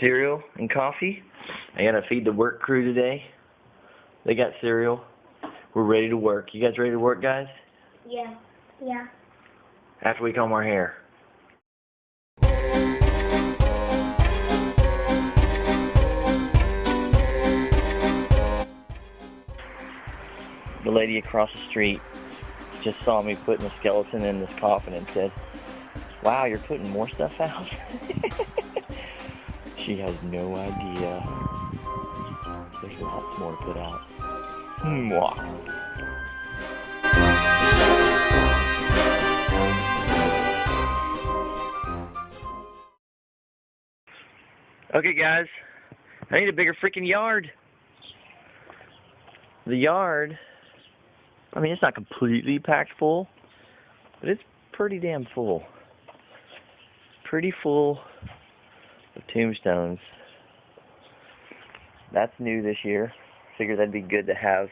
cereal and coffee. I gotta feed the work crew today. They got cereal. We're ready to work. You guys ready to work, guys? Yeah. Yeah. After we comb our hair. The lady across the street just saw me putting a skeleton in this coffin and said, "Wow, you're putting more stuff out?" She has no idea. There's lots more to put out. Mwah. Okay, guys, I need a bigger freaking yard. The yard, I mean, it's not completely packed full, but it's pretty damn full. Pretty full of tombstones. That's new this year. Figured that'd be good to have.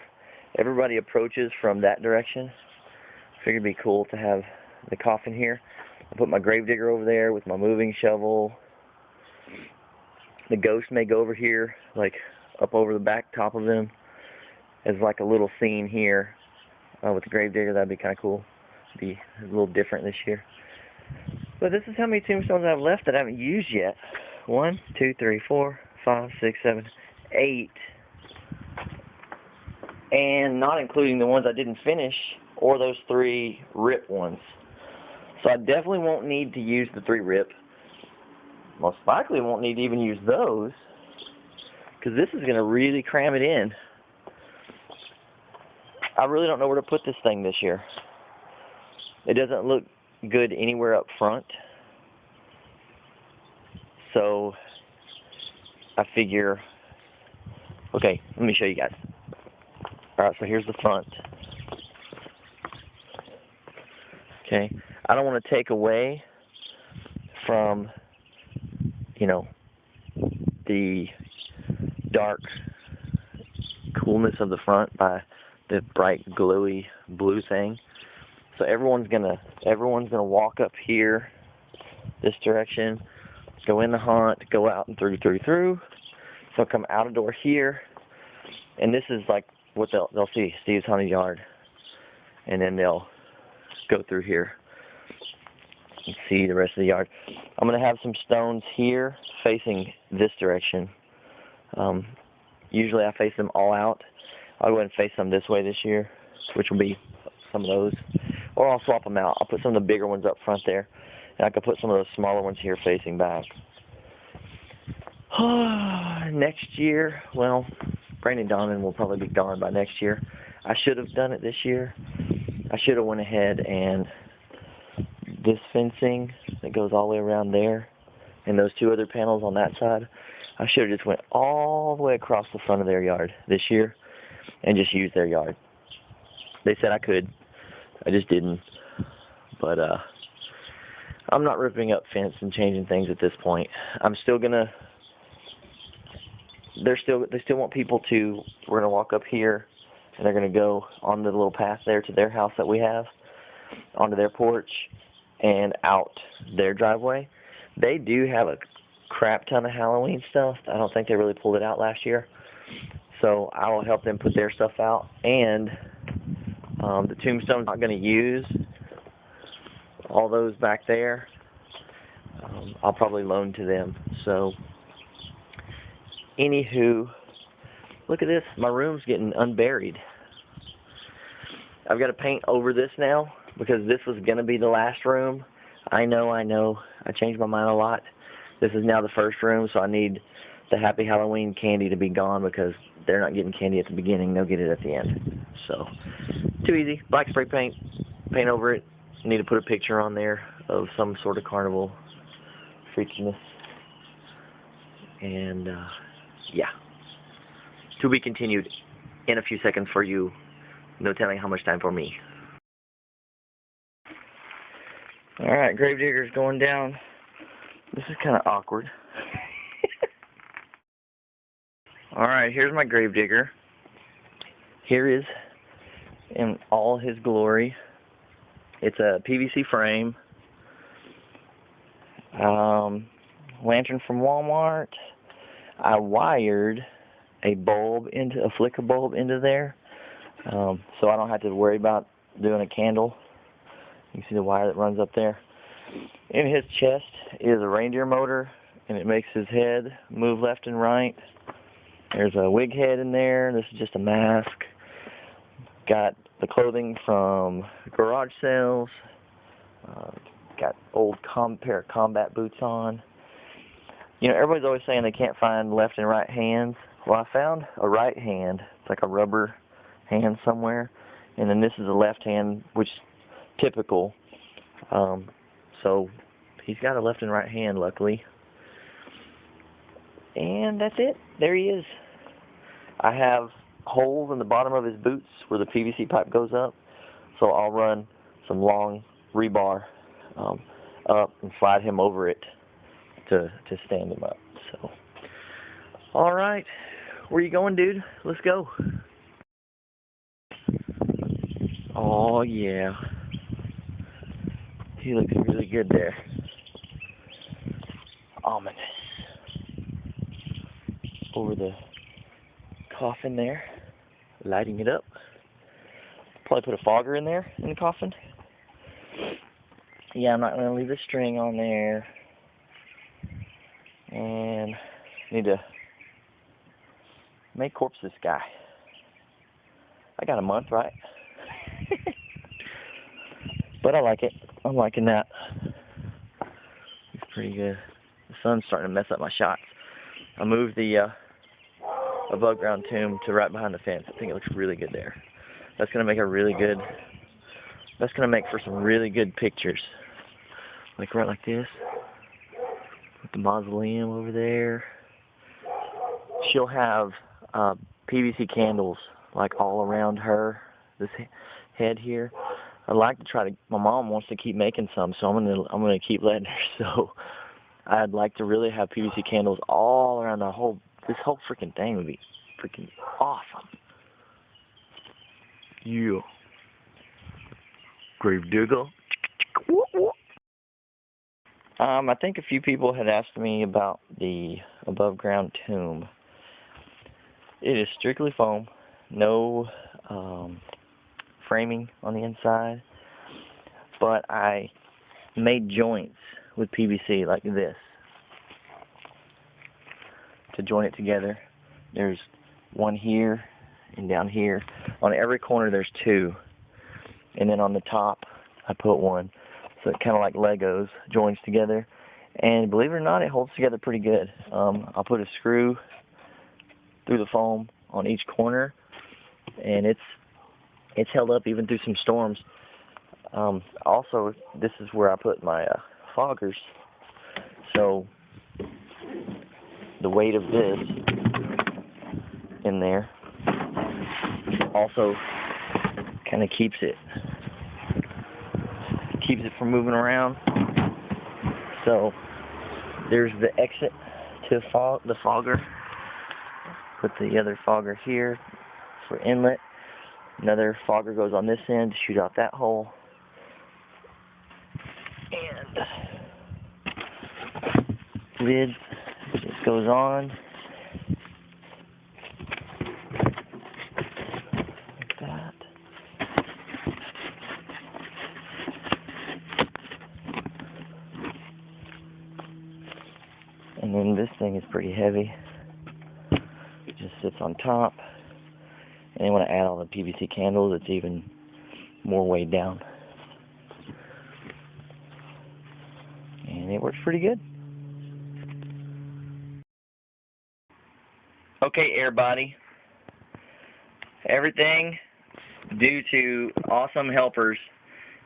Everybody approaches from that direction. Figured it'd be cool to have the coffin here. I put my gravedigger over there with my moving shovel. The ghost may go over here, like up over the back top of him, as like a little scene here with the gravedigger. That'd be kind of cool. Be a little different this year. But this is how many tombstones I have left that I haven't used yet. 1, 2, 3, 4, 5, 6, 7, 8. And not including the ones I didn't finish or those 3 rip ones. So I definitely won't need to use the 3 rip. Most likely won't need to even use those, because this is going to really cram it in. I really don't know where to put this thing this year. It doesn't look good anywhere up front. So I figure, okay, let me show you guys. Alright, so here's the front. Okay, I don't want to take away from, you know, the dark coolness of the front by the bright glowy blue thing. So everyone's gonna walk up here this direction, go in the haunt, go out and through. So come out a door here, and this is like what they'll see, Steve's haunted yard, and then they'll go through here and see the rest of the yard. I'm gonna have some stones here facing this direction. Usually I face them all out. I'll go ahead and face them this way this year, which will be some of those. Or I'll swap them out. I'll put some of the bigger ones up front there, and I can put some of those smaller ones here facing back. Next year, well, Brandon Donnan will probably be gone by next year. I should have done it this year. I should have went ahead and this fencing that goes all the way around there and those 2 other panels on that side, I should have just went all the way across the front of their yard this year and just used their yard. They said I could. I just didn't. But I'm not ripping up fence and changing things at this point. I'm still gonna. They still want people to. We're gonna walk up here, and they're gonna go on the little path there to their house that we have, onto their porch, and out their driveway. They do have a crap ton of Halloween stuff. I don't think they really pulled it out last year. So I will help them put their stuff out. And the tombstones I'm not going to use. All those back there, I'll probably loan to them. So, anywho, look at this. My room's getting unburied. I've got to paint over this now because this was going to be the last room. I know. I changed my mind a lot. This is now the first room, so I need the Happy Halloween candy to be gone because they're not getting candy at the beginning. They'll get it at the end. So, too easy. Black spray paint over it. Need to put a picture on there of some sort of carnival freakiness. And, yeah. To be continued in a few seconds for you. No telling how much time for me. Alright, gravedigger's going down. This is kind of awkward. Alright, here's my gravedigger. Here is in all his glory. It's a PVC frame. Lantern from Walmart. I wired a flicker bulb into there, so I don't have to worry about doing a candle. You can see the wire that runs up there. In his chest is a reindeer motor, and it makes his head move left and right. There's a wig head in there. This is just a mask. Got the clothing from garage sales. Got old pair of combat boots on. You know, everybody's always saying they can't find left and right hands. Well, I found a right hand. It's like a rubber hand somewhere. And then this is a left hand, which is typical. So he's got a left and right hand, luckily. And that's it. There he is. I have holes in the bottom of his boots where the PVC pipe goes up. So I'll run some long rebar up and slide him over it to stand him up. So, all right. Where you going, dude? Let's go. Oh, yeah. He looks really good there. Ominous. Over the coffin there, lighting it up. Probably put a fogger in there in the coffin. Yeah, I'm not going to leave the string on there. And need to make corpse this guy. I got a month, right? But I like it. I'm liking that. It's pretty good. The sun's starting to mess up my shots. I moved the above ground tomb to right behind the fence. I think it looks really good there. That's gonna make for some really good pictures. Like right like this. With the mausoleum over there. She'll have PVC candles like all around her, this head here. I'd like to try to. My mom wants to keep making some, so I'm gonna keep letting her. So I'd like to really have PVC candles all around this whole freaking thing would be freaking awesome. Yeah. Grave digger. I think a few people had asked me about the above ground tomb. It is strictly foam, no framing on the inside, but I made joints with PVC like this to join it together. There's one here and down here. On every corner there's two, and then on the top I put one, so it kind of like Legos joins together, and believe it or not, it holds together pretty good. I'll put a screw through the foam on each corner, and it's held up even through some storms. Also, this is where I put my foggers, so the weight of this in there also kind of keeps it from moving around. So there's the exit to the fogger. Put the other fogger here for inlet. Another fogger goes on this end to shoot out that hole. And lid just goes on. Like that. And then this thing is pretty heavy. It just sits on top. And then when I add all the PVC candles, it's even more weighed down. And it works pretty good. Okay, Airbody. Everything, due to awesome helpers,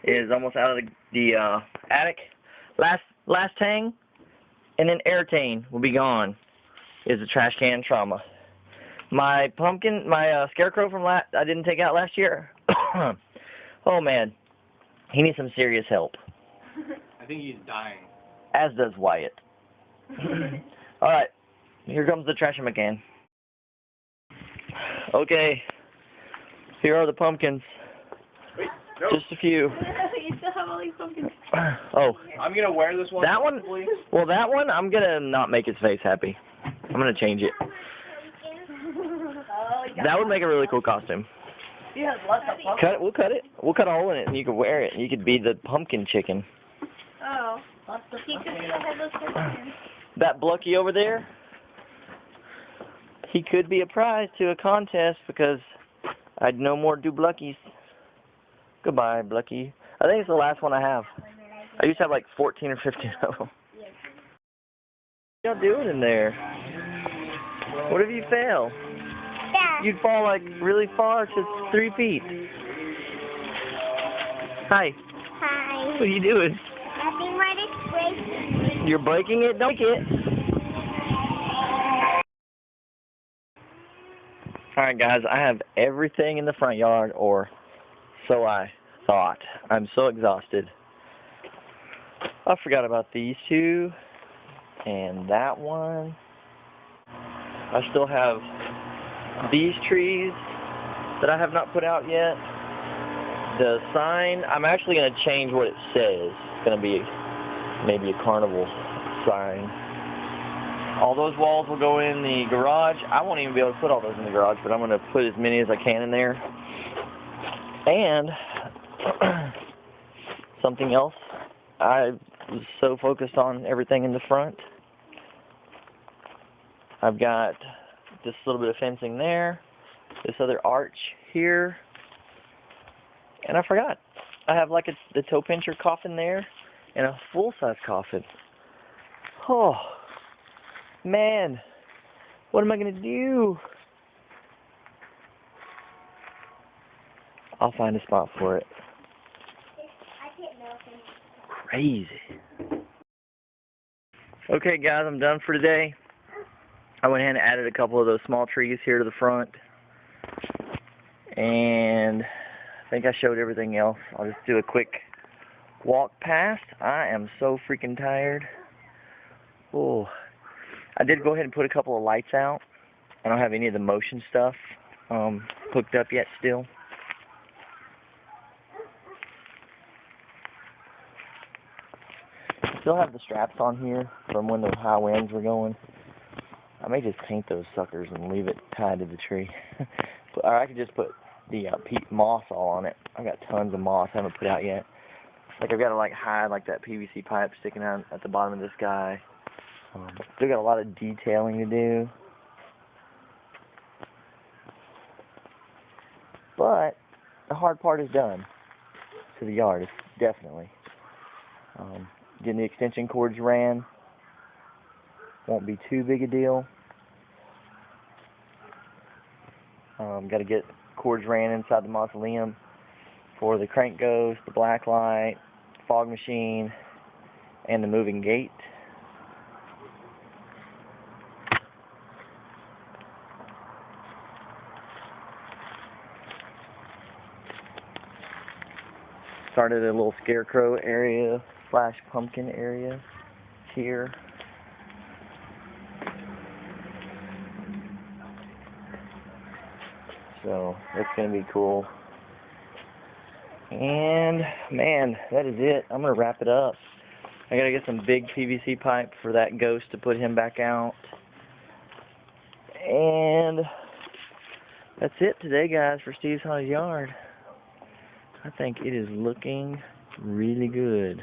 is almost out of the attic. Last hang, and then airtane will be gone. Is the trash can trauma. My pumpkin, my scarecrow from I didn't take out last year. Oh man, he needs some serious help. I think he's dying. As does Wyatt. All right, here comes the trash can. Okay, here are the pumpkins. Wait, no. Just a few. You still have all these pumpkins. Oh. I'm gonna wear this one. That one? Well, that one, I'm gonna not make his face happy. I'm gonna change it. That would make a really cool costume. Yeah, lots of pumpkin. Cut it. We'll cut it. We'll cut a hole in it, and you can wear it. You could be the pumpkin chicken. Oh. He could be a headless horseman. That Blucky over there, he could be a prize to a contest because I'd no more do Bluckies. Goodbye, Blucky. I think it's the last one I have. I used to have like 14 or 15 of them. What y'all doing in there? What if you fail? Yeah. You'd fall like really far to 3 feet. Hi. Hi. What are you doing? Nothing more to break. You're breaking it? Don't break it. Alright guys, I have everything in the front yard, or so I thought. I'm so exhausted. I forgot about these two, and that one. I still have these trees that I have not put out yet. The sign, I'm actually going to change what it says. It's going to be maybe a carnival sign. All those walls will go in the garage. I won't even be able to put all those in the garage, but I'm going to put as many as I can in there. And something else, I was so focused on everything in the front. I've got this little bit of fencing there, this other arch here, and I forgot. I have like the toe pincher coffin there and a full-size coffin. Oh, man, what am I going to do? I'll find a spot for it. Crazy. Okay, guys, I'm done for today. I went ahead and added a couple of those small trees here to the front. And I think I showed everything else. I'll just do a quick walk past. I am so freaking tired. Oh, I did go ahead and put a couple of lights out. I don't have any of the motion stuff hooked up yet still. Still have the straps on here from when the high winds were going. I may just paint those suckers and leave it tied to the tree. Or I could just put the peat moss all on it. I've got tons of moss I haven't put out yet. Like I've got to like hide like that PVC pipe sticking out at the bottom of this guy. Still got a lot of detailing to do. But the hard part is done to the yard, definitely. Getting the extension cords ran won't be too big a deal. Got to get cords ran inside the mausoleum for the crank ghost, the black light, fog machine, and the moving gate. Started a little scarecrow area / pumpkin area here. So that's going to be cool. And man, that is it. I'm going to wrap it up. I got to get some big PVC pipe for that ghost to put him back out. And that's it today, guys, for Steve's Haunted Yard. I think it is looking really good.